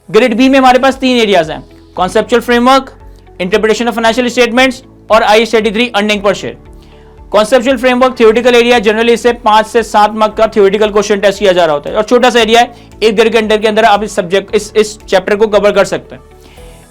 Grade B में हमारे पास 3 areas हैं, conceptual framework, interpretation of financial statements और IAS 33 earning per share. Conceptual framework theoretical area, generally इससे 5 से 7 मार्क का थ्योरेटिकल क्वेश्चन टेस्ट किया जा रहा होता है और छोटा सा एरिया है, 1 डेढ़ घंटे के अंदर आप इस सब्जेक्ट इस चैप्टर को कवर कर सकते हैं।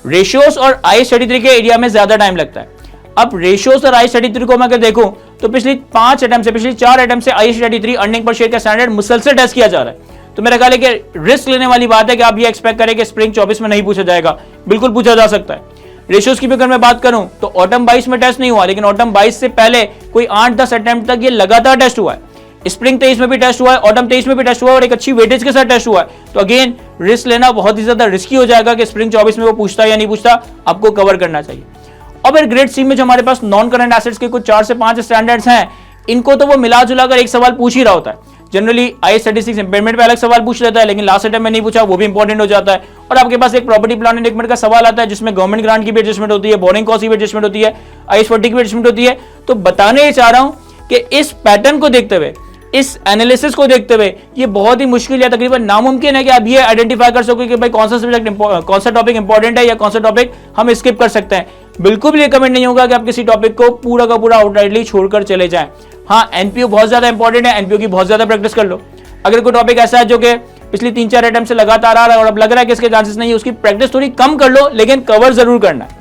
रेशियोज और IAS 33 के एरिया में ज्यादा टाइम लगता है। अब रेशियोज और IAS 33 को मैं अगर देखूं तो पिछली 4 अटेम्प्ट से IAS 33 अर्निंग पर शेयर का स्टैंडर्ड मुसलसल टेस्ट किया जा रहा है। तो मेरा ख्याल है कि रिस्क लेने वाली बात है कि आप ये एक्सपेक्ट करें कि स्प्रिंग 24 में नहीं पूछा जाएगा, बिल्कुल पूछा जा सकता है। रेशियोज की भी अगर मैं बात करूं तो ऑटम 22 में टेस्ट नहीं हुआ, लेकिन ऑटम 22 से पहले कोई 8-10 अटेम्प्ट तक ये लगातार टेस्ट हुआ है। स्प्रिंग 23 में भी टेस्ट हुआ है, ऑटम 23 में भी टेस्ट हुआ है और एक अच्छी वेटेज के साथ टेस्ट हुआ है। तो अगेन रिस्क लेना बहुत ही ज्यादा रिस्की हो जाएगा कि स्प्रिंग 24 में वो पूछता है या नहीं पूछता, आपको कवर करना चाहिए। और फिर ग्रेड सी में जो हमारे पास नॉन करंट एसेट्स के कुछ 4 से 5 स्टैंडर्ड्स हैं, इनको तो वो मिला जुला कर एक सवाल पूछ ही रहा होता है। जनरली IAS 36 इम्पेयरमेंट पे अलग सवाल पूछ लेता है, लेकिन लास्ट अटेम्प्ट में नहीं पूछा, वो भी इंपॉर्टेंट हो जाता है। और आपके पास एक प्रॉपर्टी प्लान एंड का सवाल आता है जिसमें गवर्नमेंट ग्रांट की भी एडजस्टमेंट होती है, बोरिंग कॉस्ट की भी एडजस्टमेंट होती है, IAS 40 की भी एडजस्टमेंट होती है। तो बताने चाह रहा हूं कि इस पैटर्न को देखते हुए, इस एनालिसिस को देखते हुए ये बहुत ही मुश्किल या तकरीबन नामुमकिन है कि आप ये आइडेंटिफाई कर सको कि भाई कौन सा सब्जेक्ट कौन सा टॉपिक इंपॉर्टेंट है या कौन सा टॉपिक हम स्किप कर सकते हैं। बिल्कुल भी रिकमेंड नहीं होगा कि आप किसी टॉपिक को पूरा का पूरा आउटराइटली छोड़कर चले जाएं। हाँ, एनपीओ बहुत ज्यादा इंपॉर्टेंट है, एनपीओ की बहुत ज्यादा प्रैक्टिस कर लो। अगर कोई टॉपिक ऐसा है जो कि पिछली 3-4 अटेम्प्ट से लगातार आ रहा है और अब लग रहा है कि इसके चांसेस नहीं है, उसकी प्रैक्टिस थोड़ी कम कर लो, लेकिन कवर जरूर करना है।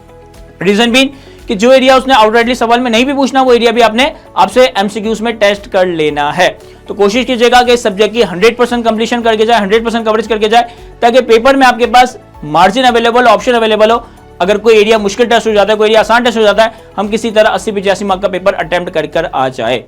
रीजन बीइंग कि जो एरिया उसने आउटराइटली सवाल में नहीं भी पूछना, वो एरिया भी आपसे एमसीक्यूज में टेस्ट कर लेना है। तो कोशिश कीजिएगा कि इस सब्जेक्ट की 100% कंप्लीशन करके जाए, 100% कवरेज करके जाए, ताकि पेपर में आपके पास मार्जिन अवेलेबल, ऑप्शन अवेलेबल हो। अगर कोई एरिया मुश्किल टेस्ट हो जाता है, कोई एरिया आसान टेस्ट हो जाता है, हम किसी तरह 80-85 मार्क का पेपर अटेम्प्ट कर आ जाए।